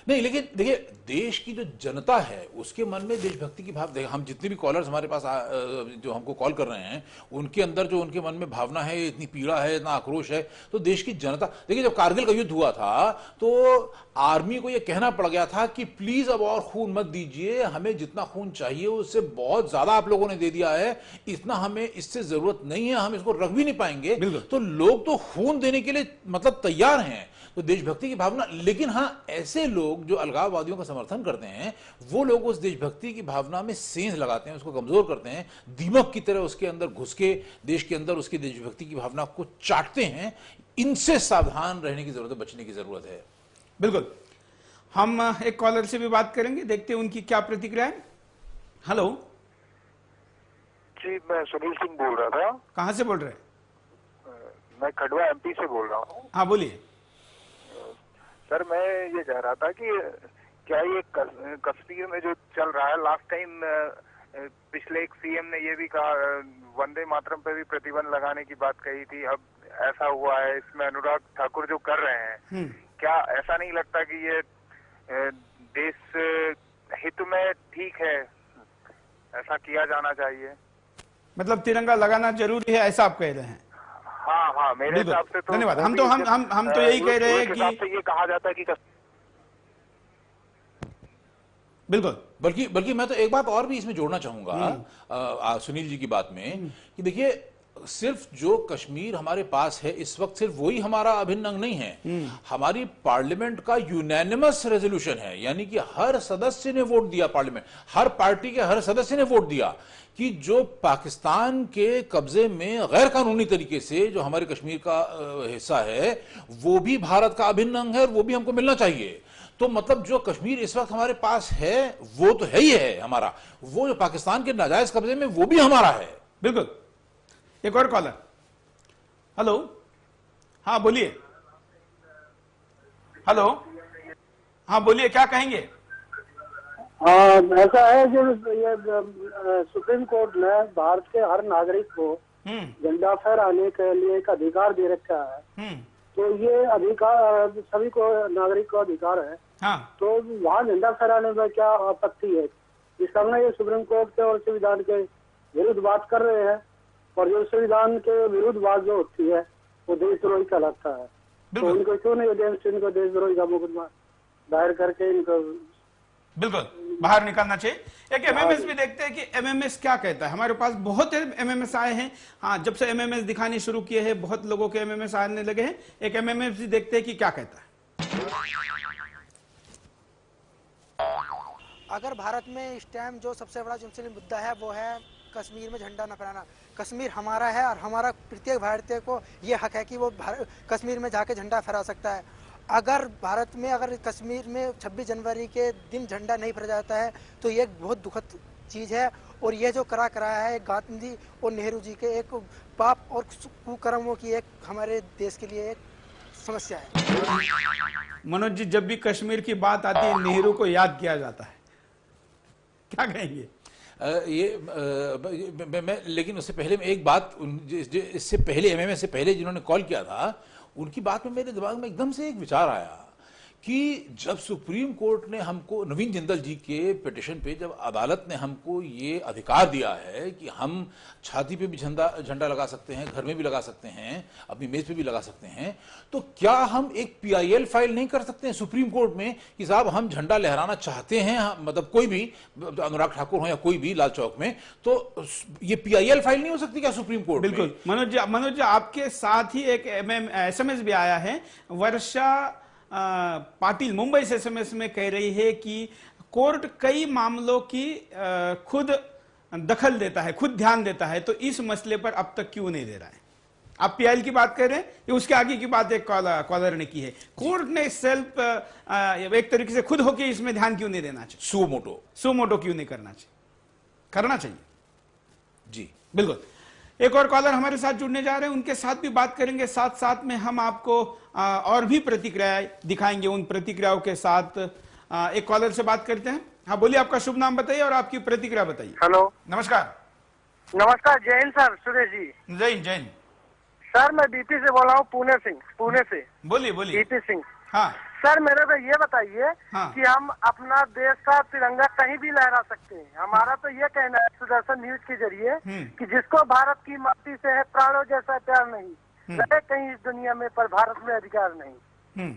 नहीं, लेकिन देखिए देश की जो जनता है उसके मन में देशभक्ति की भाव, हम जितने भी कॉलर्स हमारे पास जो हमको कॉल कर रहे हैं उनके अंदर जो उनके मन में भावना है, इतनी पीड़ा है, इतना आक्रोश है, तो देश की जनता, देखिए जब कारगिल का युद्ध हुआ था तो आर्मी को यह कहना पड़ गया था कि प्लीज अब और खून मत दीजिए, हमें जितना खून चाहिए उससे बहुत ज्यादा आप लोगों ने दे दिया है, इतना हमें इससे जरूरत नहीं है, हम इसको रख भी नहीं पाएंगे। तो लोग तो खून देने के लिए मतलब तैयार हैं, तो देशभक्ति की भावना। लेकिन हाँ, ऐसे लोग जो अलगाववादियों का समर्थन करते हैं वो लोग उस देशभक्ति की भावना में सेंध लगाते हैं, उसको कमजोर करते हैं, दीमक की तरह उसके अंदर घुस के देश के अंदर उसकी देशभक्ति की भावना को चाटते हैं। इनसे सावधान रहने की जरूरत है, बचने की जरूरत है। बिल्कुल। हम एक कॉलर से भी बात करेंगे, देखते हैं उनकी क्या प्रतिक्रिया है। हेलो जी, मैं सुनील सिंह बोल रहा था। कहाँ से बोल रहे हैं? मैं खंडवा एमपी से बोल रहा हूँ। हाँ बोलिए सर, मैं ये कह रहा था कि क्या ये कश्मीर में जो चल रहा है, लास्ट टाइम पिछले एक सीएम ने ये भी कहा, वंदे मातरम पे भी प्रतिबंध लगाने की बात कही थी, अब ऐसा हुआ है, इसमें अनुराग ठाकुर जो कर रहे हैं, क्या ऐसा नहीं लगता कि ये देश हित में ठीक है, ऐसा किया जाना चाहिए? मतलब तिरंगा लगाना जरूरी है ऐसा आप कह रहे हैं? हाँ हाँ, मेरे हिसाब से तो धन्यवाद। हम तो यही कह रहे हैं कि ये कहा जाता है कि बिल्कुल। बल्कि मैं तो एक बात और भी इसमें जोड़ना चाहूंगा सुनील जी की बात में, कि देखिए सिर्फ जो कश्मीर हमारे पास है इस वक्त, सिर्फ वही हमारा अभिन्न अंग नहीं है। हमारी पार्लियामेंट का यूनैनिमस रेजोल्यूशन है, यानी कि हर सदस्य ने वोट दिया, पार्लियामेंट हर पार्टी के हर सदस्य ने वोट दिया कि जो पाकिस्तान के कब्जे में गैर कानूनी तरीके से जो हमारे कश्मीर का हिस्सा है वो भी भारत का अभिन्न अंग है और वो भी हमको मिलना चाहिए। तो मतलब जो कश्मीर इस वक्त हमारे पास है वो तो है ही है हमारा, वो जो पाकिस्तान के नाजायज कब्जे में वो भी हमारा है। बिल्कुल। एक और कॉलर। हेलो, हाँ बोलिए। हेलो, हाँ बोलिए, क्या कहेंगे? ऐसा है कि ये सुप्रीम कोर्ट ने भारत के हर नागरिक को झंडा फहराने के लिए एक अधिकार दे रखा है। तो ये अधिकार सभी को, नागरिक को अधिकार है। हाँ। तो वहाँ झंडा फहराने में क्या आपत्ति है? इस समय ये सुप्रीम कोर्ट के और संविधान के विरुद्ध बात कर रहे हैं, और जो संविधान के विरुद्ध बात जो होती है वो देशद्रोही कहलाता है। तो इनको क्यों नहीं इनको देशद्रोही का मुकदमा दायर करके इनको बिल्कुल बाहर निकालना चाहिए। एक एमएमएस भी देखते हैं कि एमएमएस क्या कहता है। हमारे पास बहुत एमएमएस आए हैं। हाँ, जब से एमएमएस दिखाने शुरू किए हैं बहुत लोगों के एमएमएस आने लगे हैं। एक एमएमएस भी देखते हैं कि क्या कहता है। अगर भारत में इस टाइम जो सबसे बड़ा जो मुद्दा है वो है कश्मीर में झंडा न फहराना। कश्मीर हमारा है और हमारा प्रत्येक भारतीय को ये हक है कि वो कश्मीर में जाके झंडा फहरा सकता है। अगर भारत में अगर कश्मीर में 26 जनवरी के दिन झंडा नहीं फहराया जाता है तो ये बहुत दुखद चीज़ है। और ये जो कराया है गांधी और नेहरू जी के एक पाप और कुकर्मों की एक हमारे देश के लिए एक समस्या है। मनोज जी, जब भी कश्मीर की बात आती है नेहरू को याद किया जाता है, क्या कहेंगे? मैं लेकिन उससे पहले एक बात, इससे पहले एमएमएस से पहले जिन्होंने कॉल किया था उनकी बात में मेरे दिमाग में एकदम से एक विचार आया कि जब सुप्रीम कोर्ट ने हमको, नवीन जिंदल जी के पिटिशन पे जब अदालत ने हमको ये अधिकार दिया है कि हम छाती पे भी झंडा लगा सकते हैं, घर में भी लगा सकते हैं, अपनी मेज पे भी लगा सकते हैं, तो क्या हम एक पीआईएल फाइल नहीं कर सकते हैं सुप्रीम कोर्ट में कि साहब हम झंडा लहराना चाहते हैं, मतलब कोई भी, अनुराग ठाकुर हो या कोई भी लाल चौक में, तो ये पीआईएल फाइल नहीं हो सकती क्या सुप्रीम कोर्ट? बिल्कुल। मनोज जी, आपके साथ ही एक एसएमएस भी आया है। वर्षा पाटिल मुंबई से एसएमएस में कह रही है कि कोर्ट कई मामलों की खुद दखल देता है, खुद ध्यान देता है, तो इस मसले पर अब तक क्यों नहीं दे रहा है? आप पीआईएल की बात कर रहे हैं, ये उसके आगे की बात एक कॉलर ने की है। कोर्ट ने सेल्फ एक तरीके से खुद होके इसमें ध्यान क्यों नहीं देना चाहिए? सुमोटो क्यों नहीं करना चाहिए? करना चाहिए जी, बिल्कुल। एक और कॉलर हमारे साथ जुड़ने जा रहे हैं, उनके साथ भी बात करेंगे। साथ साथ में हम आपको और भी प्रतिक्रियाएं दिखाएंगे। उन प्रतिक्रियाओं के साथ एक कॉलर से बात करते हैं। हाँ बोलिए, आपका शुभ नाम बताइए और आपकी प्रतिक्रिया बताइए। हेलो, नमस्कार। नमस्कार, जय हिंद सर। सुरेश जी, जय हिंद। जय हिंद सर। मैं डीपी से बोल रहा हूँ, पुणे से। बोलिए बोलिए। डीपी सिंह। हाँ सर मेरे को ये बताइए हाँ। कि हम अपना देश का तिरंगा कहीं भी लहरा सकते हैं। हमारा तो ये कहना है सुदर्शन न्यूज के जरिए कि जिसको भारत की माटी से है प्राणों जैसा प्यार नहीं, रहे कहीं इस दुनिया में पर भारत में अधिकार नहीं।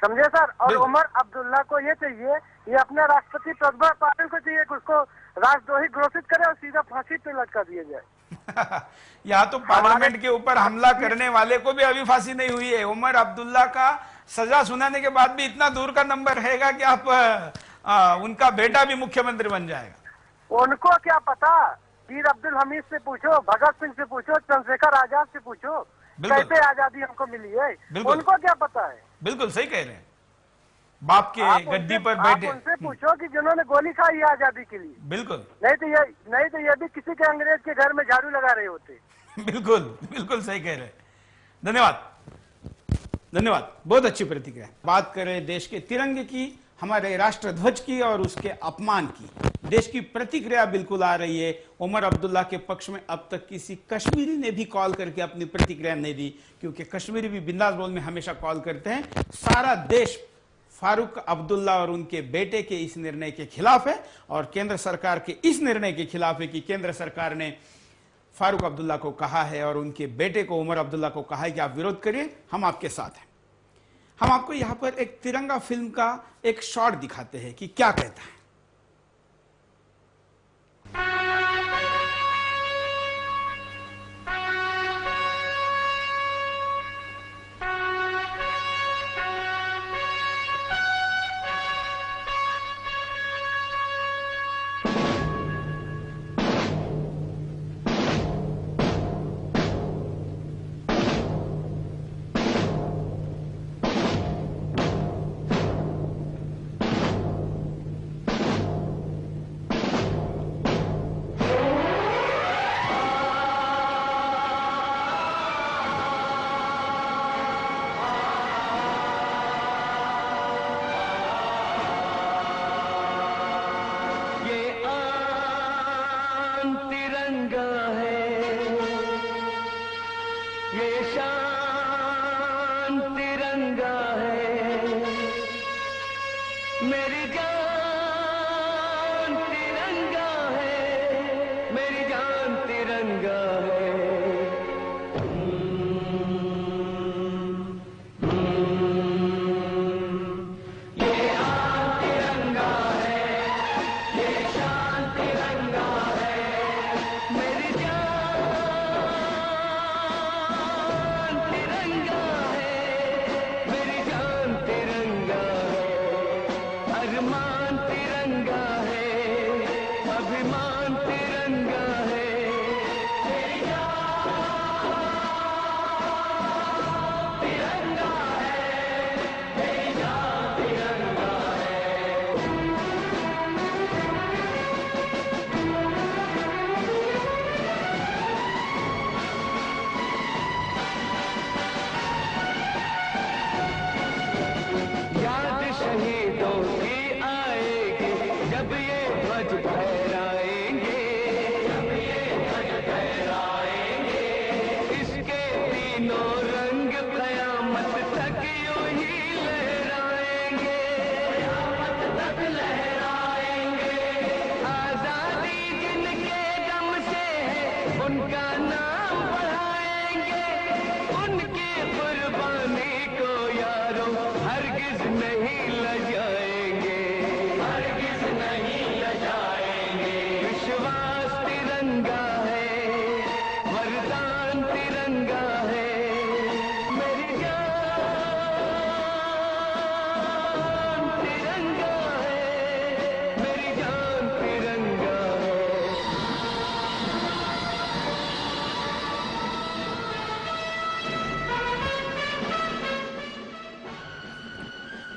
समझे सर। और उमर अब्दुल्ला को ये चाहिए, ये अपने राष्ट्रपति प्रतिभा पाटिल को चाहिए कि उसको राष्ट्रद्रोही घोषित करे और सीधा फांसी पे लटका दिया जाए। यहाँ तो पार्लियामेंट के ऊपर हमला करने वाले को भी अभी फांसी नहीं हुई है। उमर अब्दुल्ला का सजा सुनाने के बाद भी इतना दूर का नंबर रहेगा कि आप उनका बेटा भी मुख्यमंत्री बन जाएगा। उनको क्या पता, वीर अब्दुल हमीद से पूछो, भगत सिंह से पूछो, चंद्रशेखर आजाद से पूछो, कैसे आजादी हमको मिली है, उनको क्या पता है। बिल्कुल सही कह रहे हैं, बाप के गद्दी पर बैठे। आप उनसे पूछो कि जिन्होंने गोली खाई है आजादी के लिए। बिल्कुल। नहीं तो ये भी किसी के अंग्रेज के घर में झाड़ू लगा रहे होते। बिल्कुल बिल्कुल सही कह रहे हैं। धन्यवाद धन्यवाद, बहुत अच्छी प्रतिक्रिया। बात करें देश के तिरंगे की, हमारे राष्ट्र ध्वज की और उसके अपमान की। देश की प्रतिक्रिया बिल्कुल आ रही है। उमर अब्दुल्ला के पक्ष में अब तक किसी कश्मीरी ने भी कॉल करके अपनी प्रतिक्रिया नहीं दी, क्योंकि कश्मीरी भी बिंदास बोल में हमेशा कॉल करते हैं। सारा देश फारूक अब्दुल्ला और उनके बेटे के इस निर्णय के खिलाफ है और केंद्र सरकार के इस निर्णय के खिलाफ है कि केंद्र सरकार ने फारूक अब्दुल्ला को कहा है और उनके बेटे को उमर अब्दुल्ला को कहा है कि आप विरोध करिए, हम आपके साथ हैं। हम आपको यहां पर एक तिरंगा फिल्म का एक शॉट दिखाते हैं कि क्या कहता है।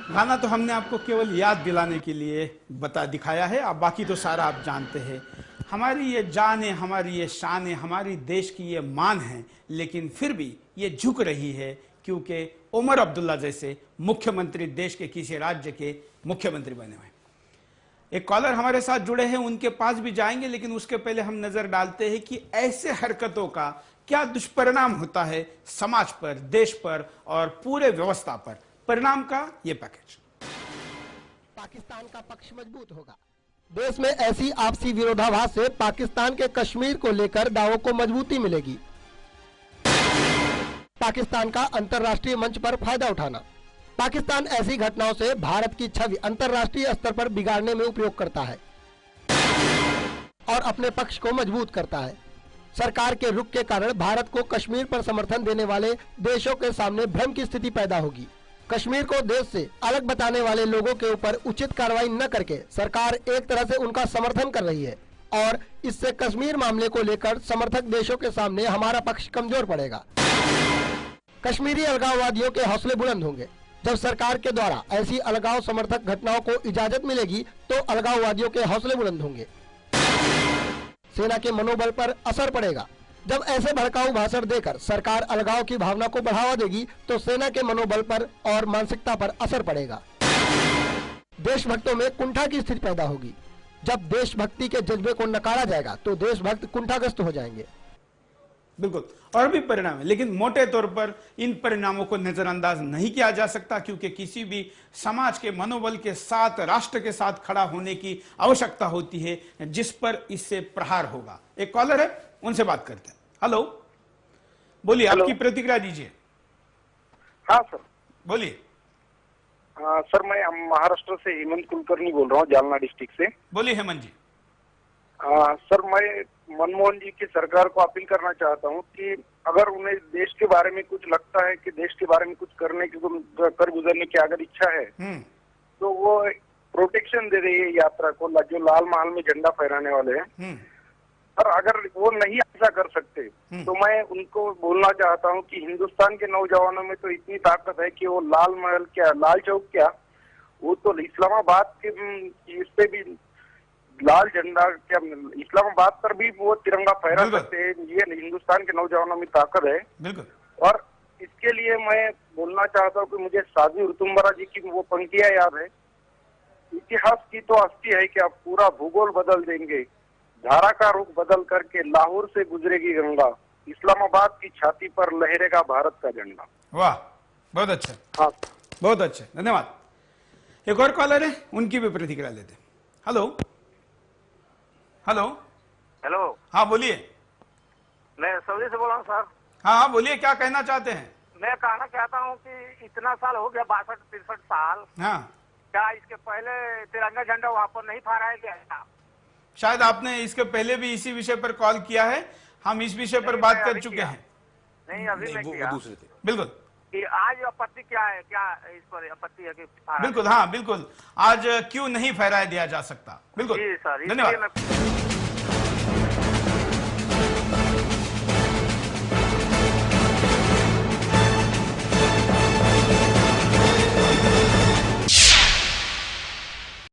गाना तो हमने आपको केवल याद दिलाने के लिए दिखाया है, अब बाकी तो सारा आप जानते हैं। हमारी ये जान है, हमारी ये शान है, हमारी देश की ये मान है, लेकिन फिर भी ये झुक रही है क्योंकि उमर अब्दुल्ला जैसे मुख्यमंत्री देश के किसी राज्य के मुख्यमंत्री बने हुए। एक कॉलर हमारे साथ जुड़े हैं, उनके पास भी जाएंगे, लेकिन उसके पहले हम नजर डालते हैं कि ऐसे हरकतों का क्या दुष्परिणाम होता है समाज पर, देश पर और पूरे व्यवस्था पर। परिणाम का ये पैकेज। पाकिस्तान का पक्ष मजबूत होगा। देश में ऐसी आपसी विरोधाभास से पाकिस्तान के कश्मीर को लेकर दावों को मजबूती मिलेगी। पाकिस्तान का अंतर्राष्ट्रीय मंच पर फायदा उठाना। पाकिस्तान ऐसी घटनाओं से भारत की छवि अंतर्राष्ट्रीय स्तर पर बिगाड़ने में उपयोग करता है और अपने पक्ष को मजबूत करता है। सरकार के रुख के कारण भारत को कश्मीर पर समर्थन देने वाले देशों के सामने भ्रम की स्थिति पैदा होगी। कश्मीर को देश से अलग बताने वाले लोगों के ऊपर उचित कार्रवाई न करके सरकार एक तरह से उनका समर्थन कर रही है और इससे कश्मीर मामले को लेकर समर्थक देशों के सामने हमारा पक्ष कमजोर पड़ेगा। कश्मीरी अलगाववादियों के हौसले बुलंद होंगे। जब सरकार के द्वारा ऐसी अलगाव समर्थक घटनाओं को इजाजत मिलेगी तो अलगाववादियों के हौसले बुलंद होंगे। सेना के मनोबल पर असर पड़ेगा। जब ऐसे भड़काऊ भाषण देकर सरकार अलगाव की भावना को बढ़ावा देगी तो सेना के मनोबल पर और मानसिकता पर असर पड़ेगा। देशभक्तों में कुंठा की स्थिति पैदा होगी। जब देशभक्ति के जज्बे को नकारा जाएगा तो देशभक्त कुंठाग्रस्त हो जाएंगे। बिल्कुल, और भी परिणाम है, लेकिन मोटे तौर पर इन परिणामों को नजरअंदाज नहीं किया जा सकता क्योंकि किसी भी समाज के मनोबल के साथ, राष्ट्र के साथ खड़ा होने की आवश्यकता होती है जिस पर इससे प्रहार होगा। एक कॉलर है, उनसे बात करते हैं। हेलो, बोलिए, आपकी प्रतिक्रिया दीजिए। हाँ सर, बोलिए। सर मैं महाराष्ट्र से हेमंत कुलकर्णी बोल रहा हूँ, जालना डिस्ट्रिक्ट से। बोलिए हेमंत जी। सर मैं मनमोहन जी की सरकार को अपील करना चाहता हूँ कि अगर उन्हें देश के बारे में कुछ लगता है कि देश के बारे में कुछ करने की, कर गुजरने की अगर इच्छा है तो वो प्रोटेक्शन दे रही है यात्रा को, जो लाल महल में झंडा फहराने वाले हैं। और अगर वो नहीं ऐसा कर सकते तो मैं उनको बोलना चाहता हूँ कि हिंदुस्तान के नौजवानों में तो इतनी ताकत है कि वो लाल महल क्या, लाल चौक क्या, वो तो इस्लामाबाद के इस पे भी लाल झंडा क्या, इस्लामाबाद पर भी वो तिरंगा फहरा सकते हैं। ये हिंदुस्तान के नौजवानों में ताकत है। बिल्कुल। और इसके लिए मैं बोलना चाहता हूँ कि मुझे साधु ऋतुम्बरा जी की वो पंक्तियां याद है, इतिहास की तो हस्ती है कि आप पूरा भूगोल बदल देंगे, धारा का रुख बदल करके लाहौर से गुजरेगी गंगा, इस्लामाबाद की छाती पर लहरेगा भारत का झंडा। वाह, बहुत अच्छा। हाँ, बहुत अच्छा, धन्यवाद। एक और कॉलर है, उनकी भी प्रतिक्रिया लेते हैं। Hello hello hello. हाँ बोलिए। मैं सऊदी से बोल रहा हूँ सर। हाँ हाँ, क्या कहना चाहते हैं? मैं कहना चाहता हूँ कि इतना साल हो गया, 62-63 साल। हाँ, क्या इसके पहले तिरंगा झंडा वहाँ पर नहीं फहराया गया था? शायद आपने इसके पहले भी इसी विषय पर कॉल किया है, हम इस विषय पर बात कर चुके हैं। नहीं, अभी मैं किया। दूसरे थे। बिल्कुल। कि आज आपत्ति क्या है, क्या इस पर आपत्ति है कि बिल्कुल, हाँ बिल्कुल, आज क्यों नहीं फहराया दिया जा सकता। बिल्कुल, जी सर, धन्यवाद।